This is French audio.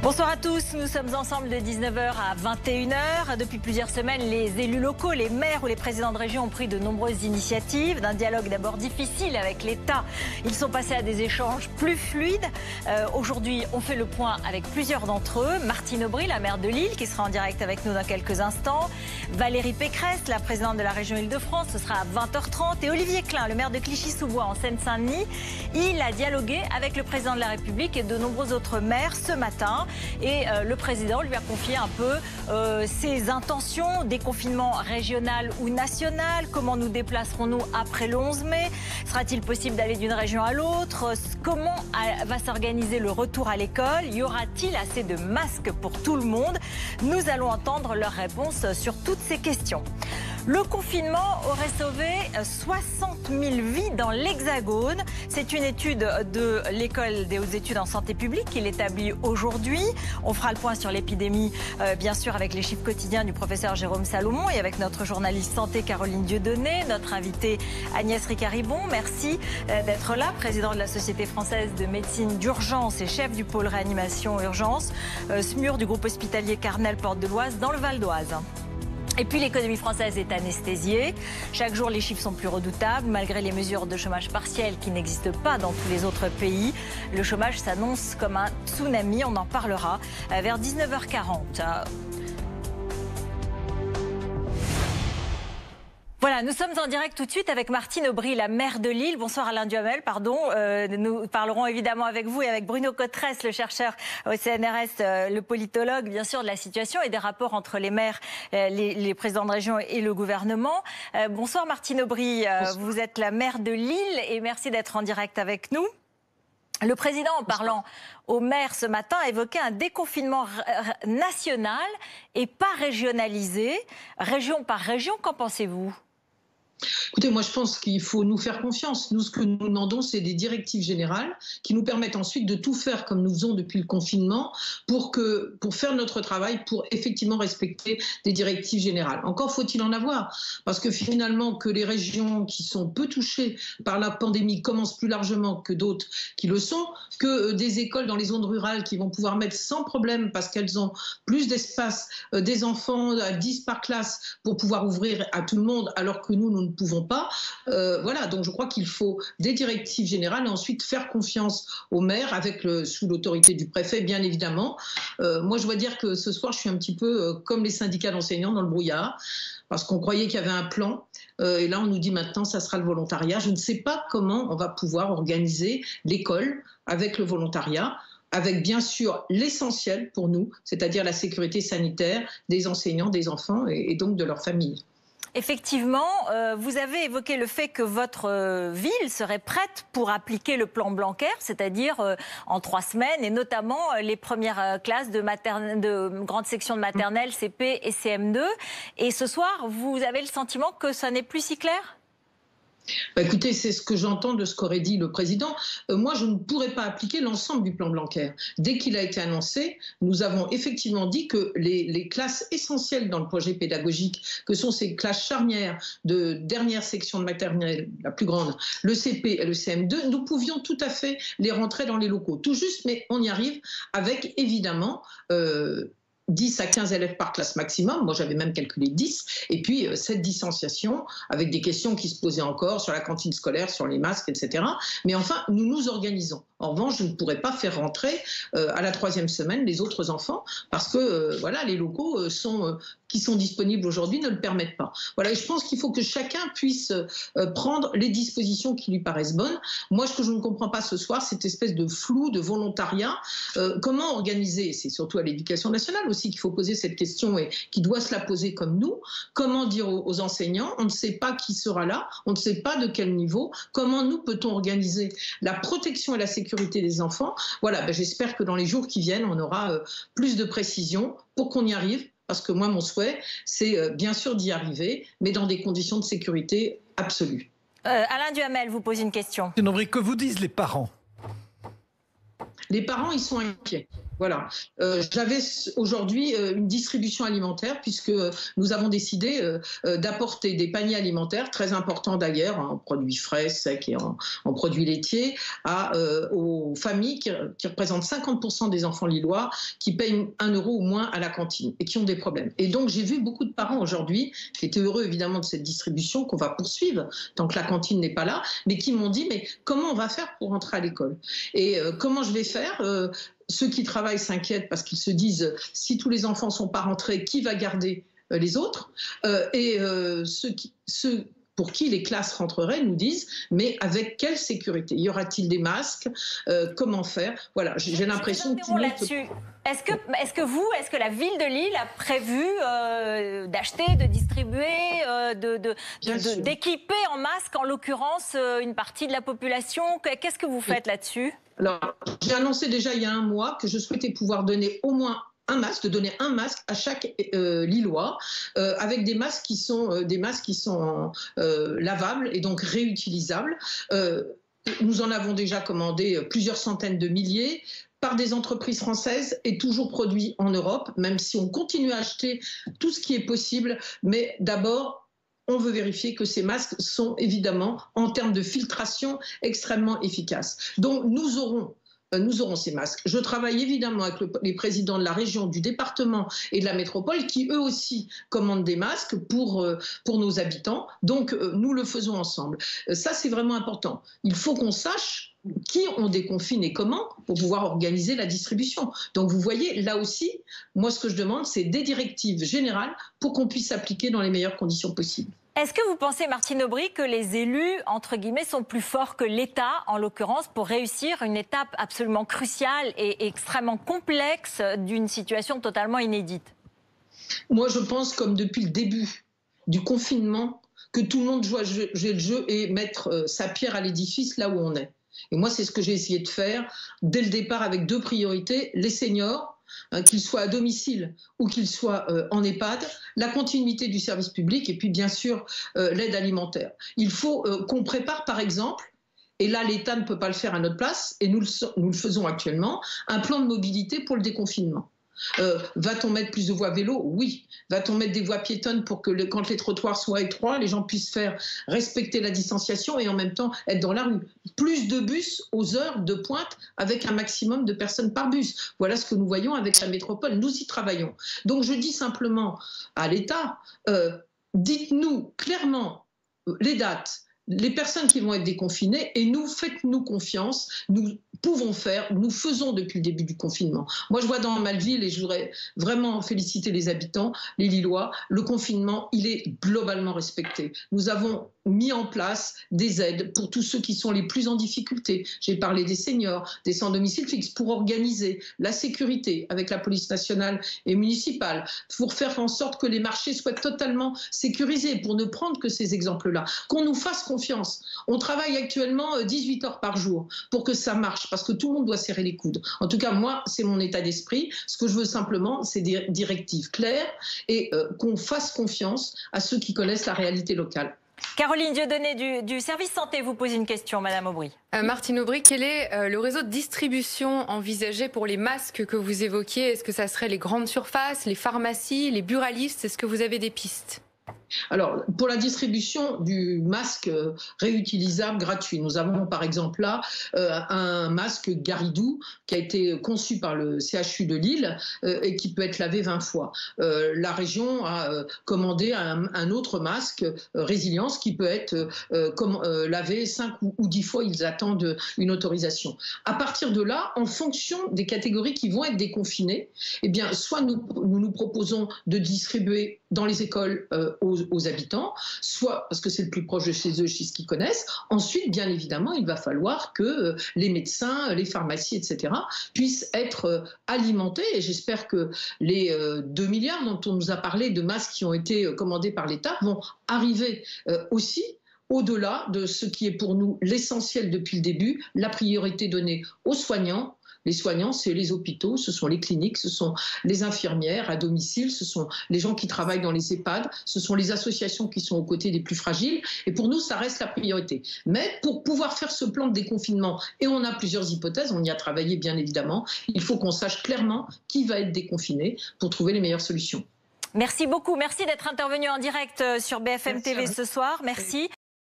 Bonsoir à tous, nous sommes ensemble de 19h à 21h. Depuis plusieurs semaines, les élus locaux, les maires ou les présidents de région ont pris de nombreuses initiatives. D'un dialogue d'abord difficile avec l'État, ils sont passés à des échanges plus fluides. Aujourd'hui, on fait le point avec plusieurs d'entre eux. Martine Aubry, la maire de Lille, qui sera en direct avec nous dans quelques instants. Valérie Pécresse, la présidente de la région Île-de-France, ce sera à 20h30. Et Olivier Klein, le maire de Clichy-sous-Bois en Seine-Saint-Denis, il a dialogué avec le président de la République et de nombreux autres maires ce matin. Et le président lui a confié un peu ses intentions, déconfinement régional ou national, comment nous déplacerons-nous après le 11 mai, sera-t-il possible d'aller d'une région à l'autre, comment va s'organiser le retour à l'école, y aura-t-il assez de masques pour tout le monde? Nous allons entendre leurs réponses sur toutes ces questions. Le confinement aurait sauvé 60 000 vies dans l'Hexagone. C'est une étude de l'École des hautes études en santé publique qui l'établit aujourd'hui. On fera le point sur l'épidémie, bien sûr, avec les chiffres quotidiens du professeur Jérôme Salomon et avec notre journaliste santé Caroline Dieudonné, notre invitée Agnès Ricard-Ribon. Merci d'être là, président de la Société française de médecine d'urgence et chef du pôle réanimation urgence, SMUR du groupe hospitalier Carnel Porte de l'Oise dans le Val d'Oise. Et puis l'économie française est anesthésiée. Chaque jour, les chiffres sont plus redoutables. Malgré les mesures de chômage partiel qui n'existent pas dans tous les autres pays, le chômage s'annonce comme un tsunami. On en parlera vers 19h40. Voilà, nous sommes en direct tout de suite avec Martine Aubry, la maire de Lille. Bonsoir Alain Duhamel, pardon. Nous parlerons évidemment avec vous et avec Bruno Cotresse, le chercheur au CNRS, le politologue, bien sûr, de la situation et des rapports entre les maires, les présidents de région et le gouvernement. Bonsoir Martine Aubry, vous êtes la maire de Lille et merci d'être en direct avec nous. Le président, en parlant aux maires ce matin, a évoqué un déconfinement national et pas régionalisé, région par région. Qu'en pensez-vous ? Écoutez, moi je pense qu'il faut nous faire confiance. Nous, ce que nous demandons, c'est des directives générales qui nous permettent ensuite de tout faire comme nous faisons depuis le confinement pour faire notre travail, pour effectivement respecter des directives générales. Encore faut-il en avoir, parce que finalement que les régions qui sont peu touchées par la pandémie commencent plus largement que d'autres qui le sont, que des écoles dans les zones rurales qui vont pouvoir mettre sans problème, parce qu'elles ont plus d'espace, des enfants à 10 par classe pour pouvoir ouvrir à tout le monde, alors que nous ne pouvons pas. Voilà, donc je crois qu'il faut des directives générales et ensuite faire confiance aux maires sous l'autorité du préfet, bien évidemment. Moi, je dois dire que ce soir, je suis un petit peu comme les syndicats d'enseignants dans le brouillard, parce qu'on croyait qu'il y avait un plan. Et là, on nous dit maintenant, ça sera le volontariat. Je ne sais pas comment on va pouvoir organiser l'école avec le volontariat, avec bien sûr l'essentiel pour nous, c'est-à-dire la sécurité sanitaire des enseignants, des enfants et donc de leurs familles. Effectivement, vous avez évoqué le fait que votre ville serait prête pour appliquer le plan Blanquer, c'est-à-dire en 3 semaines, et notamment les premières classes de grande section de maternelle, CP et CM2. Et ce soir, vous avez le sentiment que ça n'est plus si clair ? Bah écoutez, c'est ce que j'entends de ce qu'aurait dit le président. Moi, je ne pourrais pas appliquer l'ensemble du plan Blanquer. Dès qu'il a été annoncé, nous avons effectivement dit que les classes essentielles dans le projet pédagogique, que sont ces classes charnières de dernière section de maternelle, la plus grande, le CP et le CM2, nous pouvions tout à fait les rentrer dans les locaux. Tout juste, mais on y arrive avec évidemment 10 à 15 élèves par classe maximum, moi j'avais même calculé 10, et puis cette distanciation avec des questions qui se posaient encore sur la cantine scolaire, sur les masques, etc. Mais enfin, nous nous organisons. En revanche, je ne pourrais pas faire rentrer à la 3e semaine les autres enfants parce que voilà, les locaux qui sont disponibles aujourd'hui ne le permettent pas. Voilà, et je pense qu'il faut que chacun puisse prendre les dispositions qui lui paraissent bonnes. Moi, ce que je ne comprends pas ce soir, cette espèce de flou, de volontariat. Comment organiser, c'est surtout à l'éducation nationale aussi qu'il faut poser cette question et qui doit se la poser comme nous. Comment dire aux enseignants, on ne sait pas qui sera là, on ne sait pas de quel niveau. Comment nous peut-on organiser la protection et la sécurité des enfants? Voilà, ben j'espère que dans les jours qui viennent, on aura plus de précisions pour qu'on y arrive. Parce que moi, mon souhait, c'est bien sûr d'y arriver, mais dans des conditions de sécurité absolues. Alain Duhamel vous pose une question. Que vous disent les parents? Les parents, ils sont inquiets. Voilà. J'avais aujourd'hui une distribution alimentaire puisque nous avons décidé d'apporter des paniers alimentaires, très importants d'ailleurs, en produits frais, secs et en produits laitiers, aux familles qui représentent 50% des enfants lillois qui payent 1 euro ou moins à la cantine et qui ont des problèmes. Et donc j'ai vu beaucoup de parents aujourd'hui qui étaient heureux évidemment de cette distribution qu'on va poursuivre tant que la cantine n'est pas là, mais qui m'ont dit mais comment on va faire pour rentrer à l'école et comment je vais faire ceux qui travaillent s'inquiètent parce qu'ils se disent si tous les enfants ne sont pas rentrés, qui va garder les autres ceux pour qui les classes rentreraient nous disent mais avec quelle sécurité? Y aura-t-il des masques? Comment faire? Voilà, j'ai l'impression que tout le monde là-dessus. Est-ce que la ville de Lille a prévu d'acheter, de distribuer, d'équiper en masques, en l'occurrence, une partie de la population? Qu'est-ce que vous faites là-dessus? Alors, j'ai annoncé déjà il y a 1 mois que je souhaitais pouvoir donner au moins de donner un masque à chaque Lillois, avec des masques qui sont lavables et donc réutilisables. Nous en avons déjà commandé plusieurs centaines de milliers par des entreprises françaises et toujours produits en Europe, même si on continue à acheter tout ce qui est possible. Mais d'abord, on veut vérifier que ces masques sont évidemment, en termes de filtration, extrêmement efficaces. Donc nous aurons ces masques. Je travaille évidemment avec les présidents de la région, du département et de la métropole qui eux aussi commandent des masques pour nos habitants. Donc nous le faisons ensemble. Ça c'est vraiment important. Il faut qu'on sache qui on déconfine et comment pour pouvoir organiser la distribution. Donc vous voyez, là aussi, moi ce que je demande c'est des directives générales pour qu'on puisse s'appliquer dans les meilleures conditions possibles. Est-ce que vous pensez, Martine Aubry, que les élus, entre guillemets, sont plus forts que l'État, en l'occurrence, pour réussir une étape absolument cruciale et extrêmement complexe d'une situation totalement inédite? Moi, je pense, comme depuis le début du confinement, que tout le monde doit jouer le jeu et mettre sa pierre à l'édifice là où on est. Et moi, c'est ce que j'ai essayé de faire dès le départ avec 2 priorités, les seniors, qu'ils soient à domicile ou qu'ils soient en EHPAD, la continuité du service public et puis bien sûr l'aide alimentaire. Il faut qu'on prépare par exemple, et là l'État ne peut pas le faire à notre place, et nous le faisons actuellement, un plan de mobilité pour le déconfinement. Va-t-on mettre plus de voies vélo? Oui. Va-t-on mettre des voies piétonnes pour que quand les trottoirs soient étroits, les gens puissent faire respecter la distanciation et en même temps être dans la rue? Plus de bus aux heures de pointe avec un maximum de personnes par bus. Voilà ce que nous voyons avec la métropole. Nous y travaillons. Donc je dis simplement à l'État, dites-nous clairement les dates, les personnes qui vont être déconfinées et faites-nous confiance, nous faisons depuis le début du confinement. Moi je vois dans ma ville, et je voudrais vraiment féliciter les habitants, les Lillois, le confinement il est globalement respecté. Nous avons mis en place des aides pour tous ceux qui sont les plus en difficulté. J'ai parlé des seniors, des sans domicile fixe, pour organiser la sécurité avec la police nationale et municipale, pour faire en sorte que les marchés soient totalement sécurisés, pour ne prendre que ces exemples-là. Qu'on nous fasse confiance. On travaille actuellement 18 heures par jour pour que ça marche, parce que tout le monde doit serrer les coudes. En tout cas, moi, c'est mon état d'esprit. Ce que je veux simplement, c'est des directives claires et qu'on fasse confiance à ceux qui connaissent la réalité locale. Caroline Dieudonné du service santé vous pose une question, Madame Aubry. Martine Aubry, quel est le réseau de distribution envisagé pour les masques que vous évoquiez? Est-ce que ça serait les grandes surfaces, les pharmacies, les buralistes? Est-ce que vous avez des pistes? Alors, pour la distribution du masque réutilisable gratuit, nous avons par exemple là un masque Garidou qui a été conçu par le CHU de Lille et qui peut être lavé 20 fois. La région a commandé un autre masque Résilience qui peut être lavé 5 ou 10 fois, ils attendent une autorisation. À partir de là, en fonction des catégories qui vont être déconfinées, eh bien, soit nous proposons de distribuer dans les écoles aux habitants, soit parce que c'est le plus proche de chez eux, chez ce qu'ils connaissent. Ensuite, bien évidemment, il va falloir que les médecins, les pharmacies, etc., puissent être alimentés. Et j'espère que les 2 milliards dont on nous a parlé de masques qui ont été commandés par l'État vont arriver aussi au-delà de ce qui est pour nous l'essentiel depuis le début, la priorité donnée aux soignants, Les soignants, c'est les hôpitaux, ce sont les cliniques, ce sont les infirmières à domicile, ce sont les gens qui travaillent dans les EHPAD, ce sont les associations qui sont aux côtés des plus fragiles. Et pour nous, ça reste la priorité. Mais pour pouvoir faire ce plan de déconfinement, et on a plusieurs hypothèses, on y a travaillé bien évidemment, il faut qu'on sache clairement qui va être déconfiné pour trouver les meilleures solutions. Merci beaucoup. Merci d'être intervenu en direct sur BFM TV ce soir. Merci.